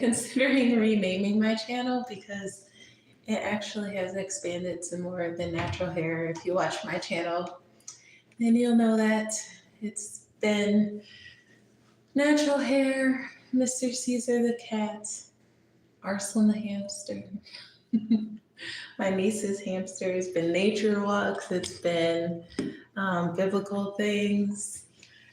considering renaming my channel because it actually has expanded to more of the natural hair. If you watch my channel, then you'll know that it's been natural hair, Mr. Caesar the cat, Arslan the hamster. My niece's hamster has been nature walks, it's been biblical things.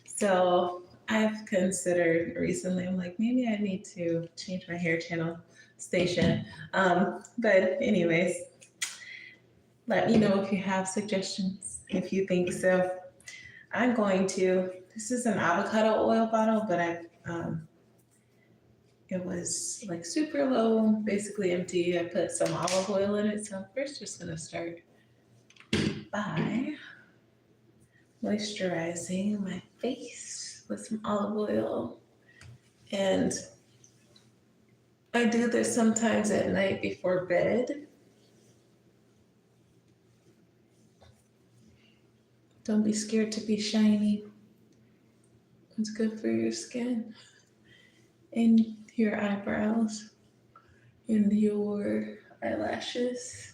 So I've considered recently, I'm like, maybe I need to change my hair channel station. But, anyways, let me know if you have suggestions, if you think so. I'm going to, this is an avocado oil bottle, but it was like super low, basically empty. I put some olive oil in it. So I'm first just going to start by moisturizing my face with some olive oil. And I do this sometimes at night before bed. Don't be scared to be shiny. It's good for your skin and your eyebrows and your eyelashes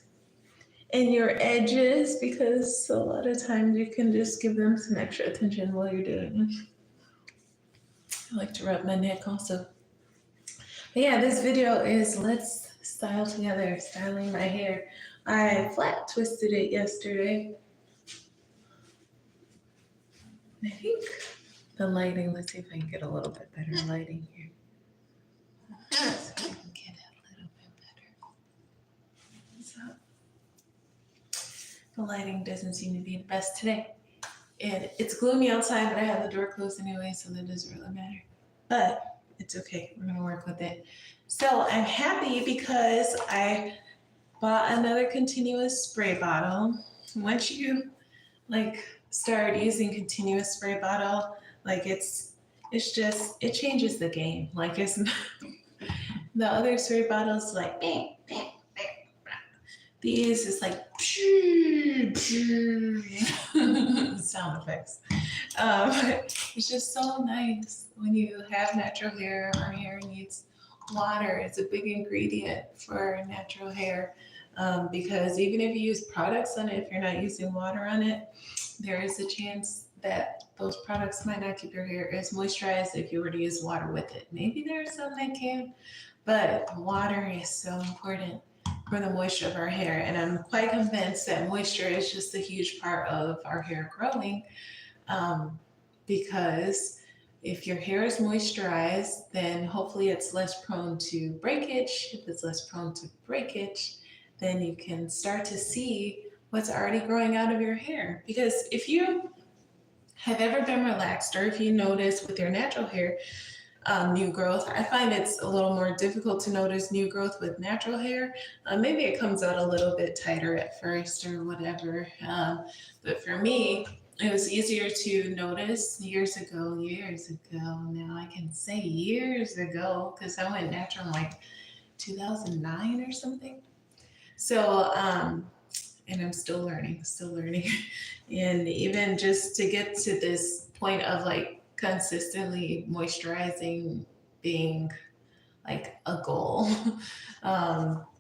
and your edges, because a lot of times you can just give them some extra attention while you're doing it. I like to rub my neck also. But yeah, this video is let's style together, styling my hair. I flat twisted it yesterday. I think the lighting, let's see if I can get a little bit better lighting here. So I can get a little bit better. So the lighting doesn't seem to be the best today. And it's gloomy outside, but I have the door closed anyway, so that doesn't really matter. But it's okay, we're gonna work with it. So I'm happy because I bought another continuous spray bottle. Once you start using continuous spray bottle, it changes the game. Like it's the other spray bottles like bang, bang, bang, bang. These is like sound effects. It's just so nice when you have natural hair. Our hair needs water. It's a big ingredient for natural hair. Because even if you use products on it, if you're not using water on it, there is a chance that those products might not keep your hair as moisturized if you were to use water with it. Maybe there are some that can, but water is so important for the moisture of our hair. And I'm quite convinced that moisture is just a huge part of our hair growing, because if your hair is moisturized, then hopefully it's less prone to breakage. If it's less prone to breakage, then you can start to see what's already growing out of your hair. Because if you have ever been relaxed, or if you notice with your natural hair new growth, I find it's a little more difficult to notice new growth with natural hair. Maybe it comes out a little bit tighter at first or whatever. But for me, it was easier to notice years ago. Now I can say years ago because I went natural in like 2009 or something. So, and I'm still learning. And even just to get to this point of like consistently moisturizing being like a goal.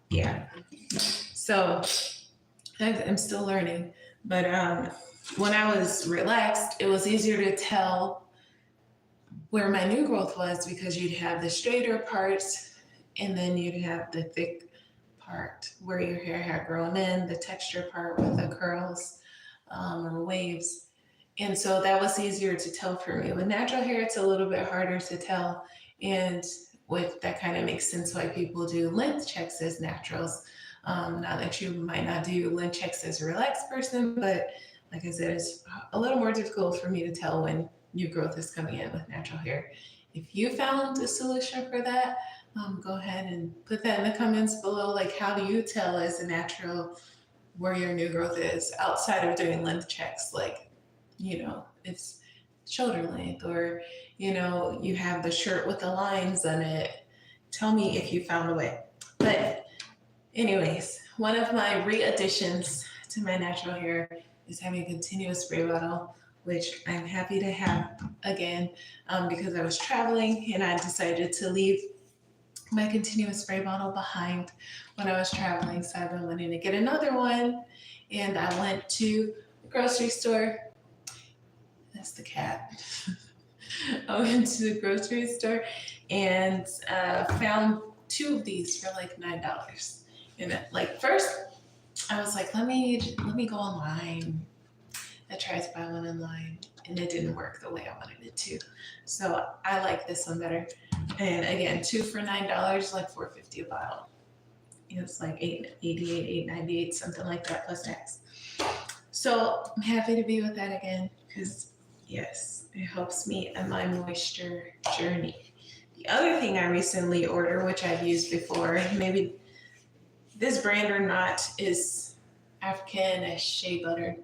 Yeah. So I'm still learning. But when I was relaxed, it was easier to tell where my new growth was because you'd have the straighter parts and then you'd have the thick part where your hair had grown in, the texture part with the curls or waves. And so that was easier to tell for me. With natural hair, it's a little bit harder to tell. And with that kind of makes sense why people do length checks as naturals. Not that you might not do length checks as a relaxed person, but like I said, it's a little more difficult for me to tell when new growth is coming in with natural hair. If you found a solution for that, go ahead and put that in the comments below. Like, how do you tell as a natural where your new growth is outside of doing length checks? Like, it's shoulder length, or, you have the shirt with the lines on it. Tell me if you found a way. But anyways, one of my re-additions to my natural hair is having a continuous spray bottle, which I'm happy to have again, because I was traveling and I decided to leave my continuous spray bottle behind when I was traveling, so I've been wanting to get another one. And I went to the grocery store. That's the cat. I went to the grocery store and found two of these for like $9. And like first, I was like, let me go online. I tried to buy one online, and it didn't work the way I wanted it to. So I like this one better. And again, two for $9, like $4.50 a bottle. It's like $8.88, $8.98, something like that plus tax. So I'm happy to be with that again because yes, it helps me in my moisture journey. The other thing I recently ordered, which I've used before, maybe this brand or not, is African shea butter.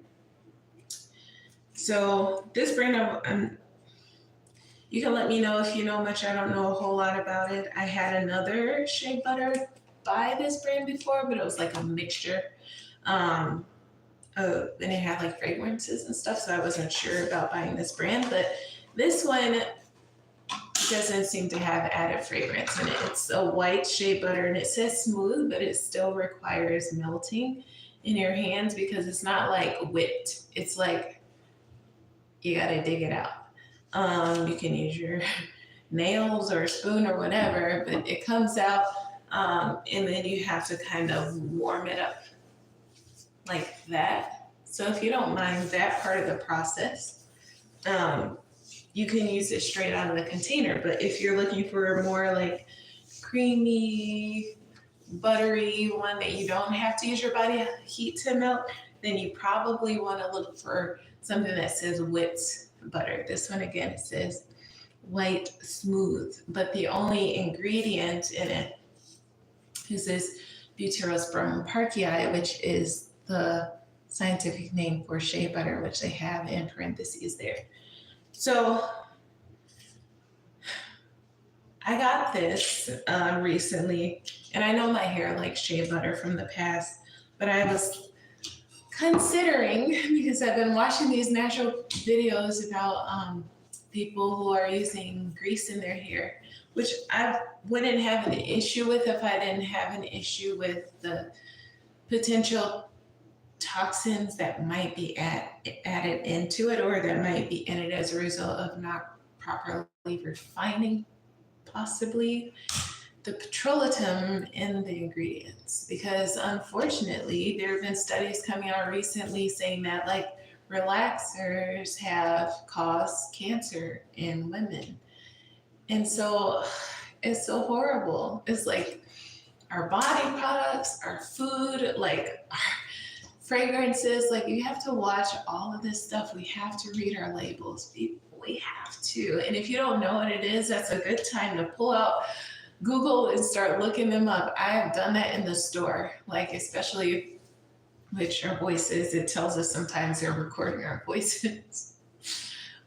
So this brand, you can let me know if you know much. I don't know a whole lot about it. I had another shea butter by this brand before, but it was like a mixture. And it had like fragrances and stuff, so I wasn't sure about buying this brand. But this one doesn't seem to have added fragrance in it. It's a white shea butter, and it says smooth, but it still requires melting in your hands because it's not like whipped. It's like you gotta dig it out. You can use your nails or a spoon or whatever, but it comes out, and then you have to kind of warm it up like that. So if you don't mind that part of the process, you can use it straight out of the container. But if you're looking for a more like creamy, buttery one that you don't have to use your body heat to melt, then you probably want to look for something that says whipped butter. This one again, it says white smooth, but the only ingredient in it is this Butyrosporum parkii, which is the scientific name for shea butter, which they have in parentheses there. So I got this recently, and I know my hair likes shea butter from the past, but I was considering, because I've been watching these natural videos about people who are using grease in their hair, which I wouldn't have an issue with if I didn't have an issue with the potential toxins that might be added into it, or that might be in it as a result of not properly refining, possibly, the petrolatum in the ingredients. Because unfortunately, there have been studies coming out recently saying that like relaxers have caused cancer in women. And so it's so horrible. It's like our body products, our food, like our fragrances, like you have to watch all of this stuff. We have to read our labels. We have to. And if you don't know what it is, that's a good time to pull out Google and start looking them up. I have done that in the store, like especially with our voices. It tells us sometimes they're recording our voices.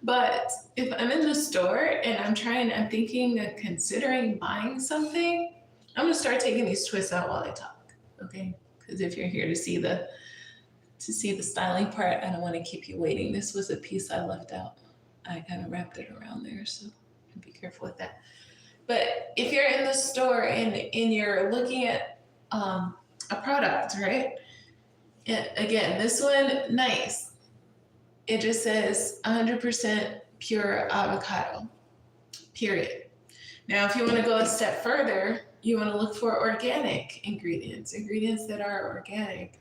But if I'm in the store and I'm thinking of considering buying something, I'm gonna start taking these twists out while I talk, okay? Because if you're here to see the styling part, I don't want to keep you waiting. This was a piece I left out. I kind of wrapped it around there, so be careful with that. But if you're in the store and you're looking at a product, right? And again, this one, nice. It just says 100% pure avocado, period. Now, if you want to go a step further, you want to look for organic ingredients that are organic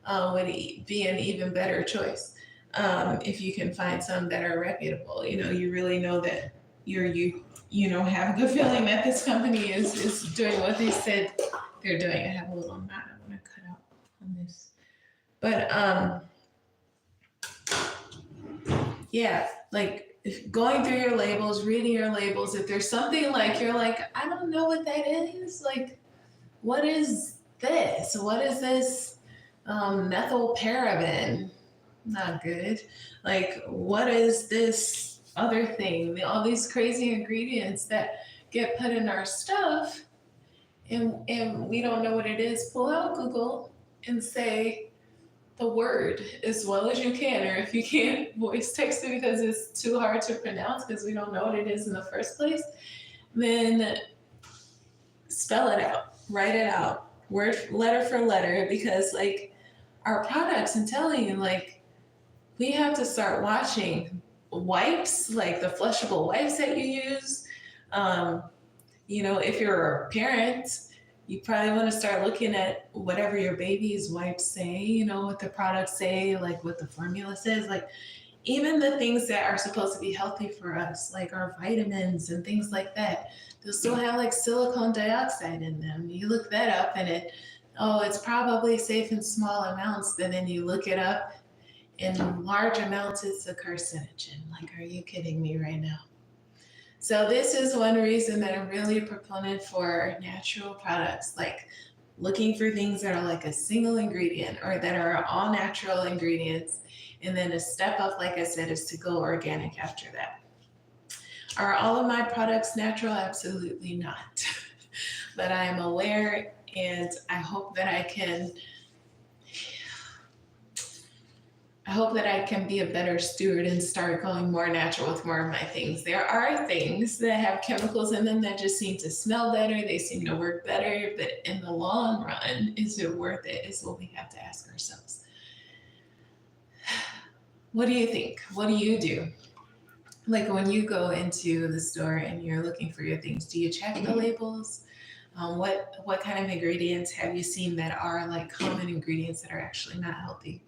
would be an even better choice. If you can find some that are reputable, you really know that have a good feeling that this company is doing what they said they're doing. I have a little knot I want to cut out on this. But yeah, like if going through your labels, reading your labels, if there's something like you're like, I don't know what that is, like, what is this? What is this methylparaben? Not good. Like, what is this other thing? All these crazy ingredients that get put in our stuff, and we don't know what it is. Pull out Google and say the word as well as you can, or if you can't, voice text it because it's too hard to pronounce because we don't know what it is in the first place. Then spell it out, write it out, word letter for letter, because like our products, I'm telling you, like we have to start watching wipes, like the flushable wipes that you use. Um, if you're a parent, you probably want to start looking at whatever your baby's wipes say, what the products say, like what the formula says, like even the things that are supposed to be healthy for us, like our vitamins and things like that, they'll still have like silicone dioxide in them. You look that up and it's probably safe in small amounts, but then you look it up in large amounts, it's a carcinogen. Like, are you kidding me right now? So this is one reason that I'm really a proponent for natural products, like looking for things that are like a single ingredient or that are all natural ingredients. And then a step up, like I said, is to go organic after that. Are all of my products natural? Absolutely not. But I am aware, and I hope that I can be a better steward and start going more natural with more of my things. There are things that have chemicals in them that just seem to smell better, they seem to work better, but in the long run, is it worth it? Is what we have to ask ourselves. What do you think? What do you do? Like when you go into the store and you're looking for your things, do you check the labels? What kind of ingredients have you seen that are like common ingredients that are actually not healthy?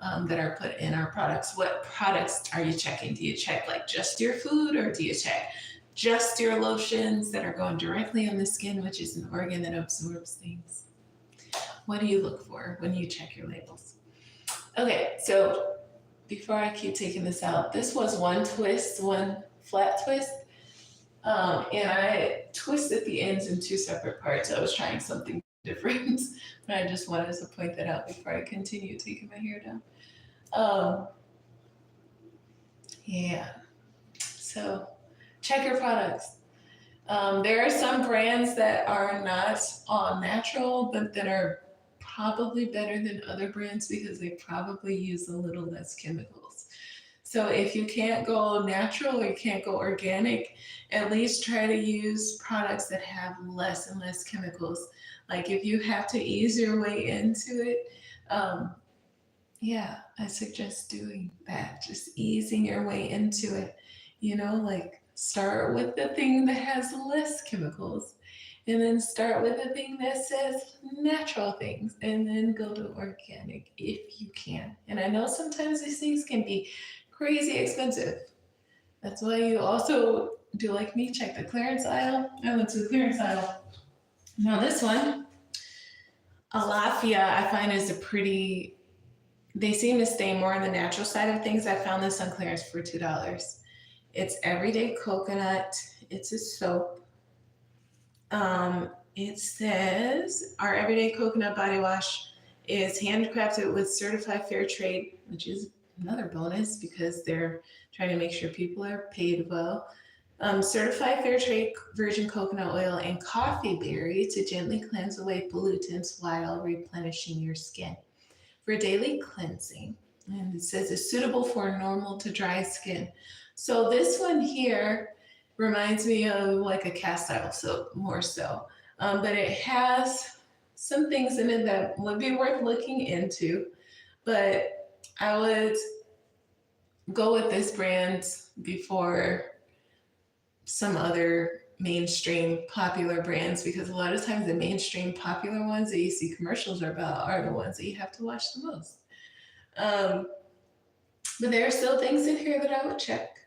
That are put in our products. What products are you checking? Do you check like just your food, or do you check just your lotions that are going directly on the skin, which is an organ that absorbs things? What do you look for when you check your labels? Okay, so before I keep taking this out, this was one twist, one flat twist. And I twisted the ends in two separate parts. I was trying something different, but I just wanted to point that out before I continue taking my hair down. Um, yeah, so check your products. There are some brands that are not all natural, but that are probably better than other brands because they probably use a little less chemicals. So if you can't go natural or you can't go organic, at least try to use products that have less and less chemicals. Like if you have to ease your way into it, um, yeah, I suggest doing that. Just easing your way into it. Like start with the thing that has less chemicals and then start with the thing that says natural things and then go to organic if you can. And I know sometimes these things can be crazy expensive. That's why you also do like me, check the clearance aisle. I went to the clearance aisle. Now this one, Alafia, I find is a pretty, they seem to stay more on the natural side of things. I found this on clearance for $2. It's everyday coconut. It's a soap. It says our everyday coconut body wash is handcrafted with certified fair trade, which is another bonus because they're trying to make sure people are paid well. Certified fair trade virgin coconut oil and coffee berry to gently cleanse away pollutants while replenishing your skin for daily cleansing. And it says it's suitable for normal to dry skin. So this one here reminds me of like a cast iron soap more so. But it has some things in it that would be worth looking into. But I would go with this brand before some other mainstream popular brands because a lot of times the mainstream popular ones that you see commercials about are the ones that you have to watch the most. But there are still things in here that I would check.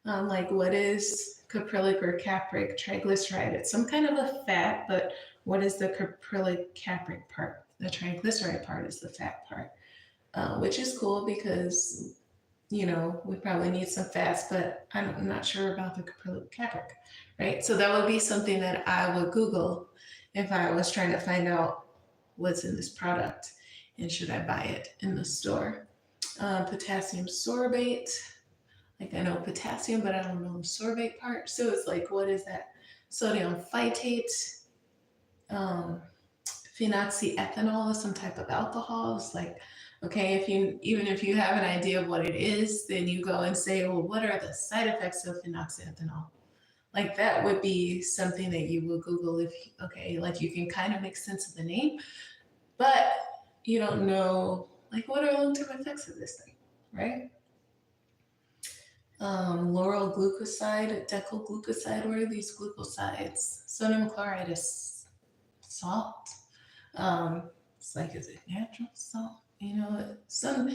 Like what is caprylic or capric triglyceride? It's some kind of a fat, but what is the caprylic capric part? The triglyceride part is the fat part, which is cool because we probably need some fats, but I'm not sure about the caprylic capric, right? So that would be something that I would Google if I was trying to find out what's in this product and should I buy it in the store. Potassium sorbate, like I know potassium, but I don't know the sorbate part. So it's like, what is that? Sodium phytate, phenoxyethanol is some type of alcohol. It's like, okay, even if you have an idea of what it is, then you go and say, well, what are the side effects of phenoxyethanol? Like that would be something that you will Google if, okay, like you can kind of make sense of the name, but you don't know like what are long-term effects of this thing, right? Lauryl glucoside, decyl glucoside, what are these glucosides? Sodium chloride is salt. Um, it's like, is it natural salt? You know, so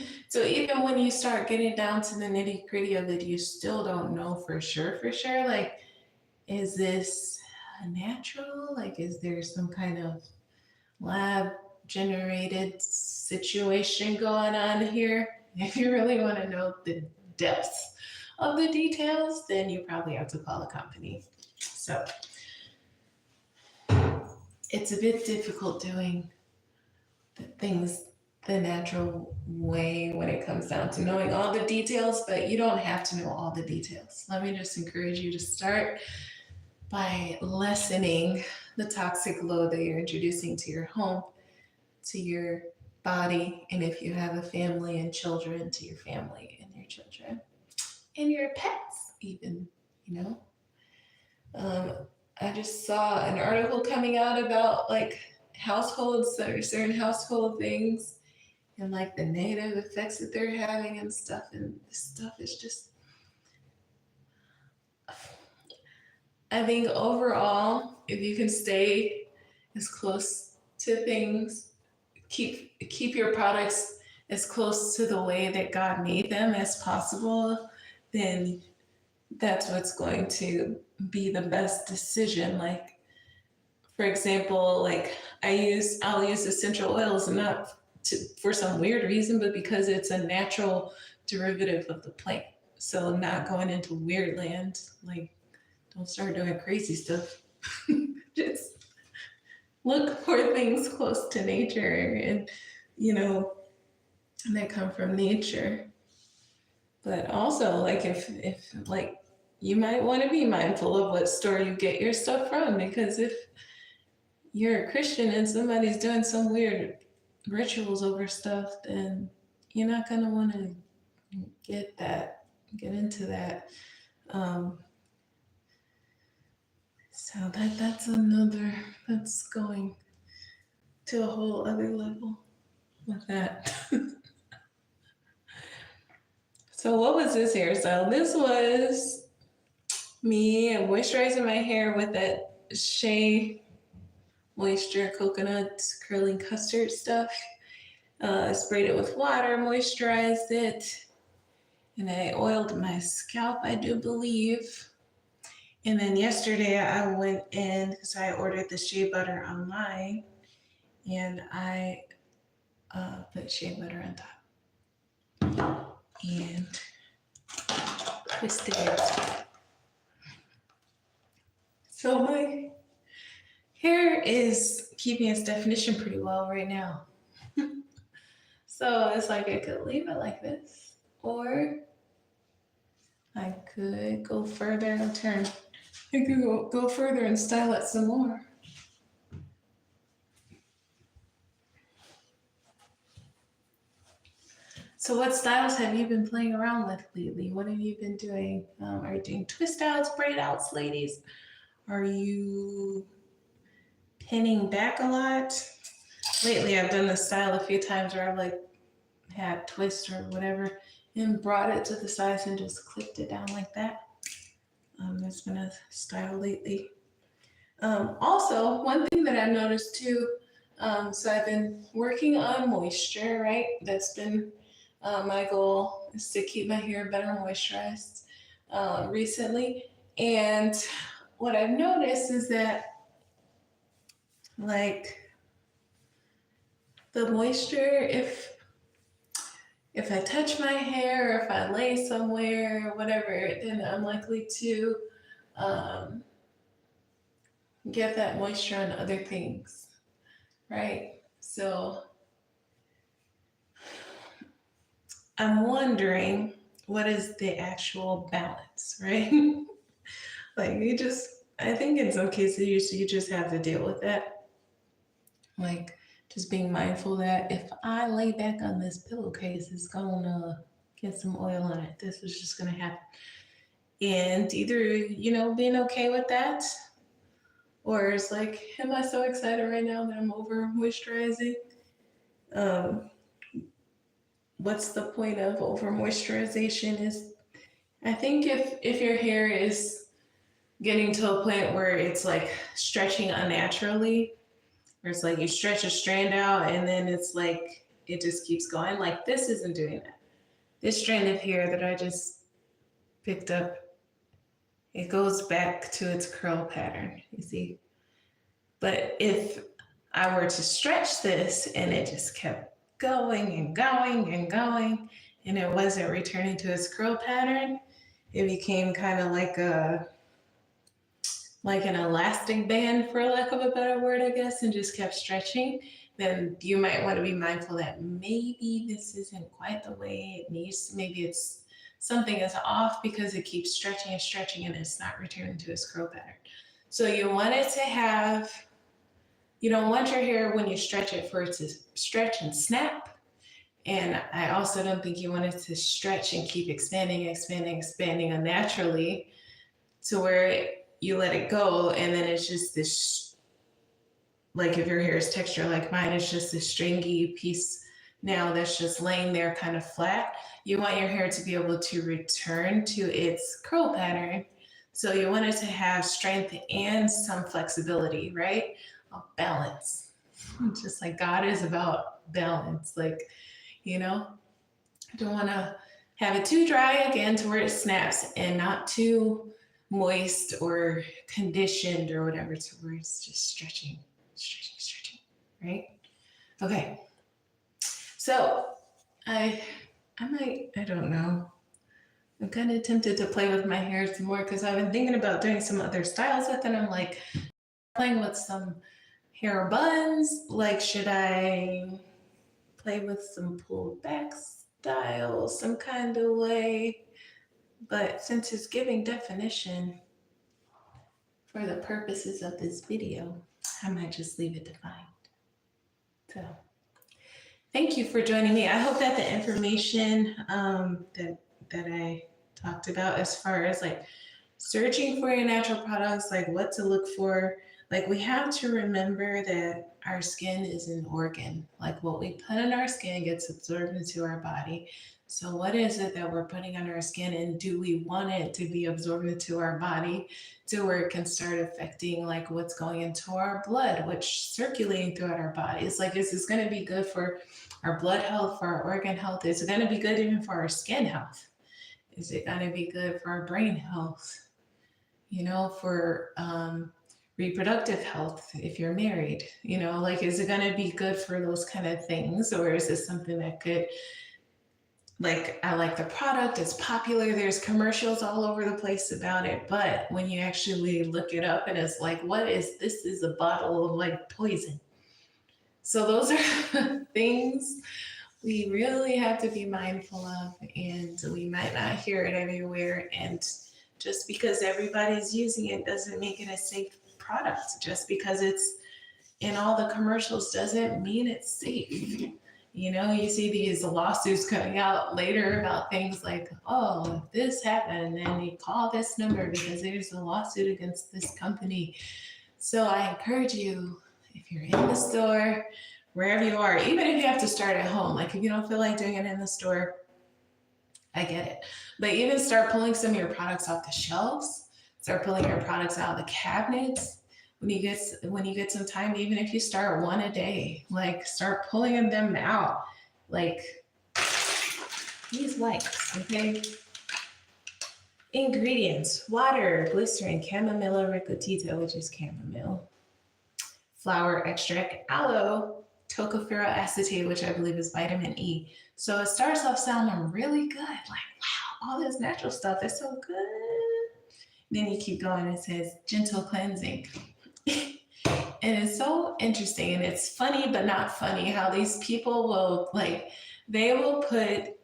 even when you start getting down to the nitty gritty of it, you still don't know for sure, like, is this natural? Like, is there some kind of lab generated situation going on here? If you really want to know the depths of the details, then you probably have to call a company. So it's a bit difficult doing the things the natural way when it comes down to knowing all the details, but you don't have to know all the details. Let me just encourage you to start by lessening the toxic load that you're introducing to your home, to your body, and if you have a family and children, to your family and your children, and your pets, even, you know. I just saw an article coming out about like households that are certain household things and like the negative effects that they're having and stuff. And this stuff is just, I think overall, if you can stay as close to things, keep your products as close to the way that God made them as possible, then that's what's going to be the best decision. Like, for example, like I'll use essential oils not for some weird reason, but because it's a natural derivative of the plant. So not going into weird land, like don't start doing crazy stuff. Just look for things close to nature and, you know, that come from nature. But also, like, if like, you might want to be mindful of what store you get your stuff from, because if you're a Christian and somebody's doing some weird rituals over stuff, then you're not gonna want to get into that. Um, so that's going to a whole other level with that. So what was this hairstyle? This was me moisturizing my hair with that Shea Moisture coconut curling custard stuff. I sprayed it with water, moisturized it, and I oiled my scalp, I do believe. And then yesterday I went in because I ordered the shea butter online, and I put shea butter on top and twisted it. So my hair is keeping its definition pretty well right now. So it's like I could leave it like this, or I could go further and turn. I could go further and style it some more. So what styles have you been playing around with lately? What have you been doing? Are you doing twist outs, braid outs, ladies? Are you pinning back a lot? Lately, I've done this style a few times where I've like had twist or whatever and brought it to the sides and just clipped it down like that. That's been a style lately. Also, one thing that I've noticed too, so I've been working on moisture, right? That's been my goal is to keep my hair better moisturized recently. And what I've noticed is that like the moisture, if I touch my hair or if I lay somewhere or whatever, then I'm likely to um, get that moisture on other things, right? So I'm wondering what is the actual balance, right? Like I think in some cases you just have to deal with that. Like just being mindful that if I lay back on this pillowcase, it's gonna get some oil on it. This is just gonna happen. And either, being okay with that, or it's like, am I so excited right now that I'm over moisturizing? Um, what's the point of over moisturization? Is I think if your hair is getting to a point where it's like stretching unnaturally, where it's like you stretch a strand out and then it's like it just keeps going, like this isn't doing that. This strand of hair that I just picked up, it goes back to its curl pattern, you see. But if I were to stretch this and it just kept going and going and going, and it wasn't returning to its curl pattern, it became kind of like an elastic band, for lack of a better word, I guess, and just kept stretching. Then you might want to be mindful that maybe this isn't quite the way it needs. Maybe it's something is off because it keeps stretching and stretching and it's not returning to its curl pattern. So you want it to have, you don't want your hair when you stretch it for it to stretch and snap. And I also don't think you want it to stretch and keep expanding, expanding, expanding unnaturally to where you let it go and then it's just this, like if your hair is texture like mine, it's just this stringy piece now that's just laying there kind of flat. You want your hair to be able to return to its curl pattern. So you want it to have strength and some flexibility, right? Balance. Just like God is about balance. Like, I don't want to have it too dry again to where it snaps and not too moist or conditioned or whatever to where it's just stretching, stretching, stretching, right? Okay. So I I don't know. I'm kind of tempted to play with my hair some more because I've been thinking about doing some other styles with it. I'm like playing with some hair buns. Like, should I play with some pulled back style, some kind of way? But since it's giving definition for the purposes of this video, I might just leave it defined. So thank you for joining me. I hope that the information that I talked about as far as like searching for your natural products, like what to look for, like we have to remember that our skin is an organ. Like what we put in our skin gets absorbed into our body. So what is it that we're putting on our skin, and do we want it to be absorbed into our body to where it can start affecting like what's going into our blood, what's circulating throughout our bodies? Like, is this going to be good for our blood health, for our organ health? Is it going to be good even for our skin health? Is it going to be good for our brain health? For reproductive health, if you're married, like, is it going to be good for those kind of things? Or is this something that could, like, I like the product, it's popular, there's commercials all over the place about it, but when you actually look it up and it's like, this is a bottle of like poison. So those are things we really have to be mindful of, and we might not hear it everywhere. And just because everybody's using it doesn't make it a safe product. Just because it's in all the commercials doesn't mean it's safe. You see these lawsuits coming out later about things like, oh, if this happened, and then you call this number because there's a lawsuit against this company. So I encourage you, if you're in the store, wherever you are, even if you have to start at home, like if you don't feel like doing it in the store, I get it. But even start pulling some of your products off the shelves, start pulling your products out of the cabinets. When you get some time, even if you start one a day, like start pulling them out. Like these wipes, okay? Ingredients: water, glycerin, chamomilla ricotita, which is chamomile, flower extract, aloe, tocopherol acetate, which I believe is vitamin E. So it starts off sounding really good. Like, wow, all this natural stuff is so good. Then you keep going, it says gentle cleansing. And it's so interesting, and it's funny but not funny how these people will, like, they will put,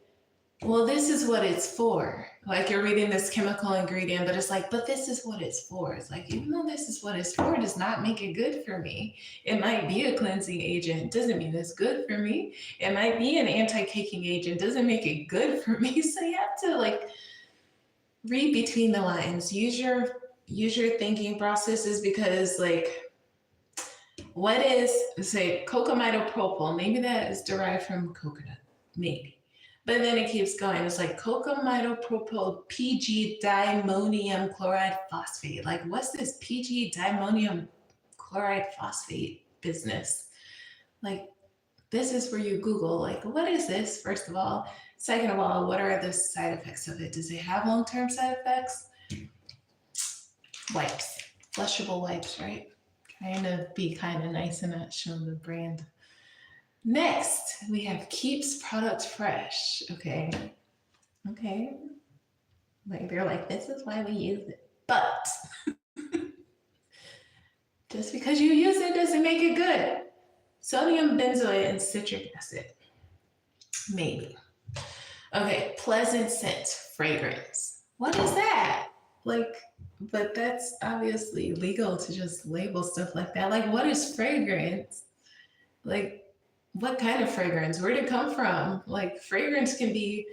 well, this is what it's for. Like, you're reading this chemical ingredient, but it's like, but this is what it's for. It's like, even though this is what it's for, it does not make it good for me. It might be a cleansing agent, doesn't mean it's good for me. It might be an anti-caking agent, doesn't make it good for me. So you have to, like, read between the lines. Use your thinking processes, because like, what is, say, cocamidopropyl? Maybe that is derived from coconut, maybe. But then it keeps going. It's like cocamidopropyl PG dimonium chloride phosphate. Like, what's this PG dimonium chloride phosphate business? Like, this is where you Google, like, what is this, first of all? Second of all, what are the side effects of it? Does it have long-term side effects? Wipes, flushable wipes, right? Trying to be kind of nice and not show the brand. Next, we have Keeps product fresh. Okay. Like, they're like, this is why we use it. But just because you use it doesn't make it good. Sodium benzoate and citric acid. Maybe. Okay, pleasant scent, fragrance. What is that? Like, but that's obviously legal to just label stuff like that. Like, what is fragrance? Like, what kind of fragrance? Where did it come from? Like, fragrance can be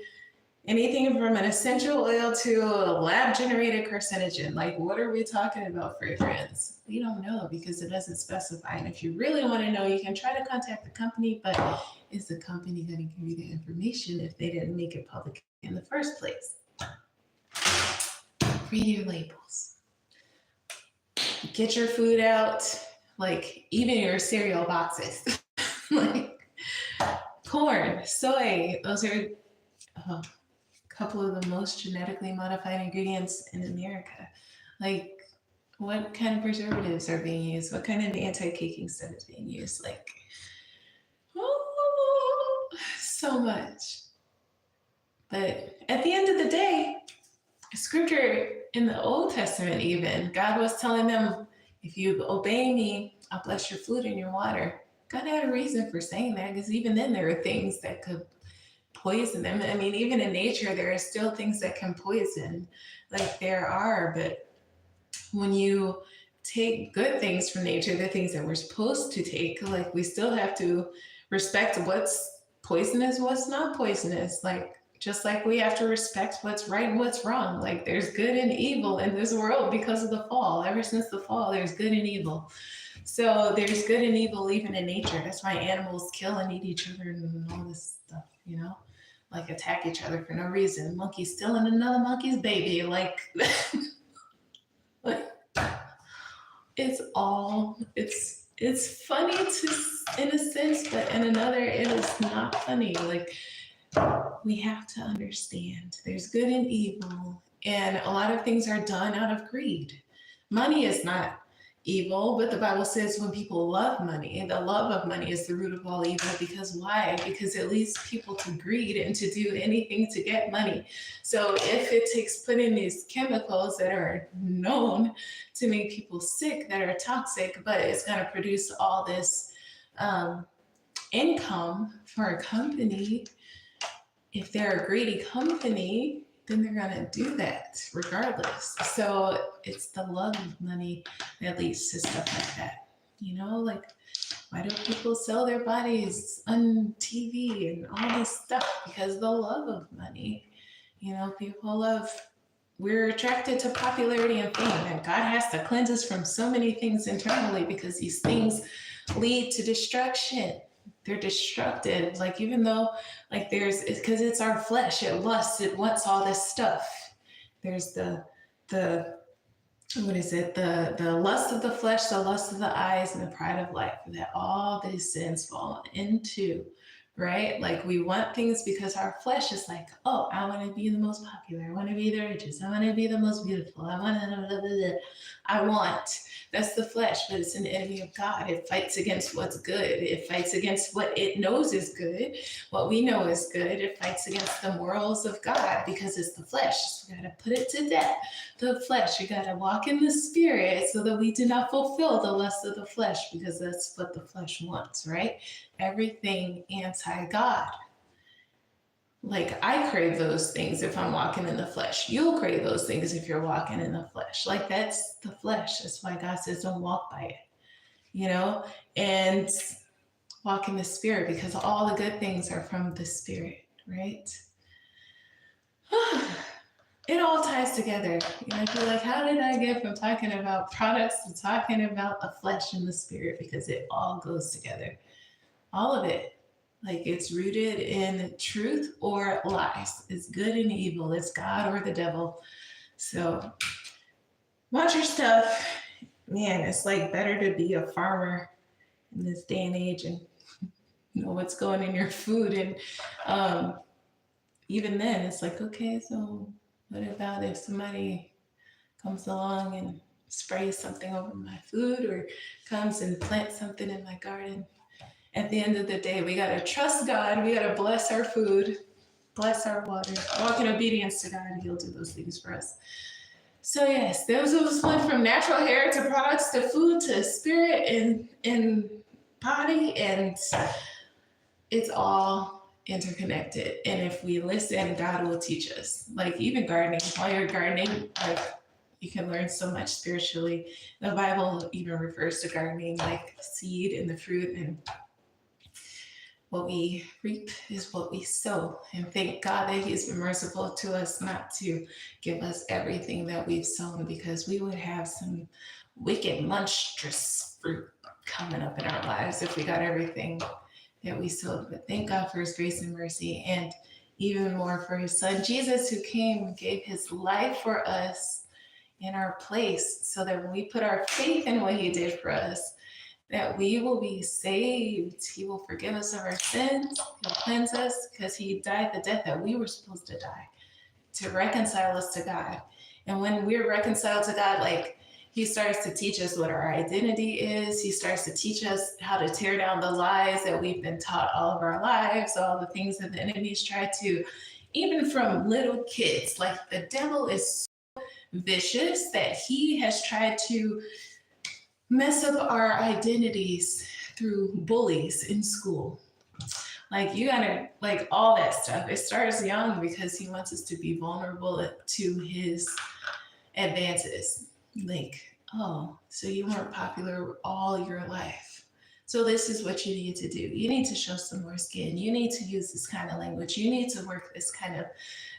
anything from an essential oil to a lab generated carcinogen. Like, what are we talking about fragrance? We don't know because it doesn't specify. And if you really want to know, you can try to contact the company, but is the company going to give you the information if they didn't make it public in the first place? Read your labels. Get your food out, like even your cereal boxes. Like corn, soy, those are a couple of the most genetically modified ingredients in America. Like, what kind of preservatives are being used? What kind of anti-caking stuff is being used? Like, oh, so much. But at the end of the day, scripture in the Old Testament, even, God was telling them, if you obey me, I'll bless your food and your water. God had a reason for saying that, because even then there are things that could poison them. I mean, even in nature, there are still things that can poison, like there are. But when you take good things from nature, the things that we're supposed to take, like we still have to respect what's poisonous, what's not poisonous. Like, just like we have to respect what's right and what's wrong. Like, there's good and evil in this world because of the fall. Ever since the fall, there's good and evil. So there's good and evil even in nature. That's why animals kill and eat each other and all this stuff, you know? Like, attack each other for no reason. Monkey stealing another monkey's baby. Like, it's funny in a sense, but in another, it is not funny. Like, we have to understand there's good and evil, and a lot of things are done out of greed. Money is not evil, but the Bible says when people love money, the love of money is the root of all evil. Because why? Because it leads people to greed and to do anything to get money. So if it takes putting these chemicals that are known to make people sick, that are toxic, but it's going to produce all this income for a company, if they're a greedy company, then they're going to do that regardless. So it's the love of money that leads to stuff like that. You know, like, why do people sell their bodies on TV and all this stuff? Because the love of money. You know, we're attracted to popularity and fame, and God has to cleanse us from so many things internally, because these things lead to destruction. They're destructive. Like, even though, like, it's because it's our flesh, it lusts, it wants all this stuff. There's the what is it, the lust of the flesh, the lust of the eyes, and the pride of life, that all these sins fall into, right? Like, we want things because our flesh is like, oh, I want to be the most popular, I want to be the richest, I want to be the most beautiful, I want to, that's the flesh, but it's an enemy of God. It fights against what's good. It fights against what it knows is good, what we know is good. It fights against the morals of God, because it's the flesh. So we got to put it to death. The flesh, we got to walk in the spirit so that we do not fulfill the lust of the flesh, because that's what the flesh wants, right? Everything anti-God. Like, I crave those things if I'm walking in the flesh. You'll crave those things if you're walking in the flesh. Like, that's the flesh. That's why God says don't walk by it, you know? And walk in the spirit, because all the good things are from the spirit, right? it all ties together. You know, I feel like, how did I get from talking about products to talking about the flesh and the spirit? Because it all goes together. All of it. Like it's rooted in truth or lies. It's good and evil. It's God or the devil. So watch your stuff. Man, it's like better to be a farmer in this day and age and know what's going in your food. And um, even then, it's like, okay, so what about if somebody comes along and sprays something over my food or comes and plants something in my garden? At the end of the day, we got to trust God. We got to bless our food, bless our water, walk in obedience to God, and He'll do those things for us. So yes, those was went from natural hair to products to food to spirit and body, and it's all interconnected. And if we listen, God will teach us. Like even gardening, while you're gardening, like you can learn so much spiritually. The Bible even refers to gardening like seed and the fruit, and what we reap is what we sow. And thank God that He's been merciful to us not to give us everything that we've sown, because we would have some wicked, monstrous fruit coming up in our lives if we got everything that we sowed. But thank God for His grace and mercy, and even more for His Son, Jesus, who came and gave His life for us in our place, so that when we put our faith in what He did for us, that we will be saved. He will forgive us of our sins. He'll cleanse us because He died the death that we were supposed to die to reconcile us to God. And when we're reconciled to God, like He starts to teach us what our identity is. He starts to teach us how to tear down the lies that we've been taught all of our lives, all the things that the enemy's tried to, even from little kids. Like the devil is so vicious that he has tried to mess up our identities through bullies in school. Like you gotta, like all that stuff. It starts young because he wants us to be vulnerable to his advances. Like, oh, so you weren't popular all your life. So this is what you need to do. You need to show some more skin. You need to use this kind of language. You need to work this kind of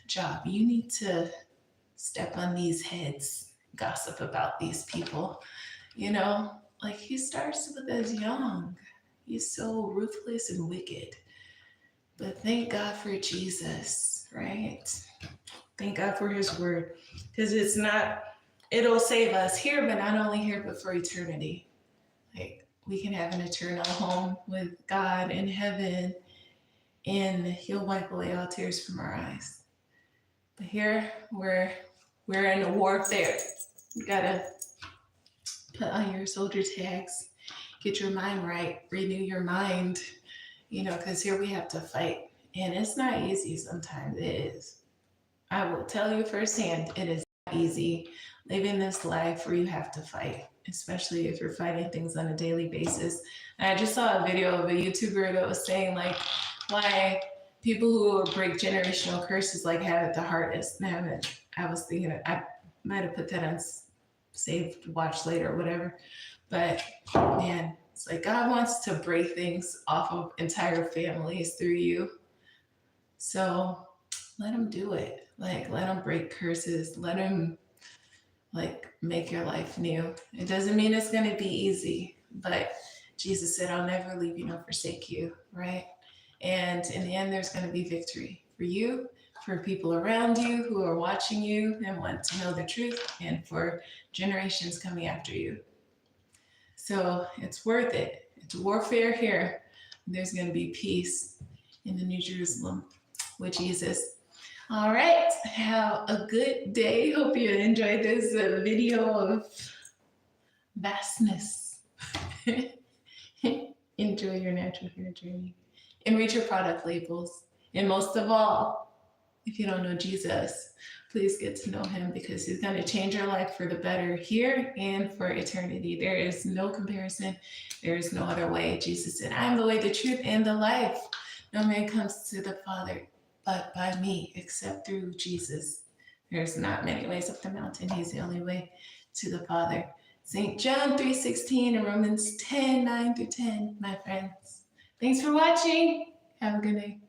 job. You need to step on these heads, gossip about these people. You know, like he starts with us young. He's so ruthless and wicked. But thank God for Jesus, right? Thank God for His word. Because it's not, it'll save us here, but not only here, but for eternity. Like we can have an eternal home with God in heaven, and He'll wipe away all tears from our eyes. But here we're in a warfare. You gotta put on your soldier tags, get your mind right, renew your mind, you know, because here we have to fight. And it's not easy sometimes. It is. I will tell you firsthand, it is not easy living this life where you have to fight, especially if you're fighting things on a daily basis. And I just saw a video of a YouTuber that was saying, like, why people who break generational curses like have it the hardest. And I was thinking, I might have put that on saved watch later or whatever. But man, it's like God wants to break things off of entire families through you. So let Him do it. Like let Him break curses. Let Him like make your life new. It doesn't mean it's going to be easy, but Jesus said, I'll never leave you nor forsake you, right? And in the end, there's going to be victory for you, for people around you who are watching you and want to know the truth, and for generations coming after you. So it's worth it. It's warfare here. There's going to be peace in the New Jerusalem with Jesus. All right. Have a good day. Hope you enjoyed this video of vastness. Enjoy your natural hair journey and read your product labels. And most of all, if you don't know Jesus, please get to know Him, because He's going to change your life for the better here and for eternity. There is no comparison. There is no other way. Jesus said, I am the way, the truth, and the life. No man comes to the Father but by me, except through Jesus. There's not many ways up the mountain. He's the only way to the Father. St. John 3:16 and Romans 10:9-10, my friends. Thanks for watching. Have a good day.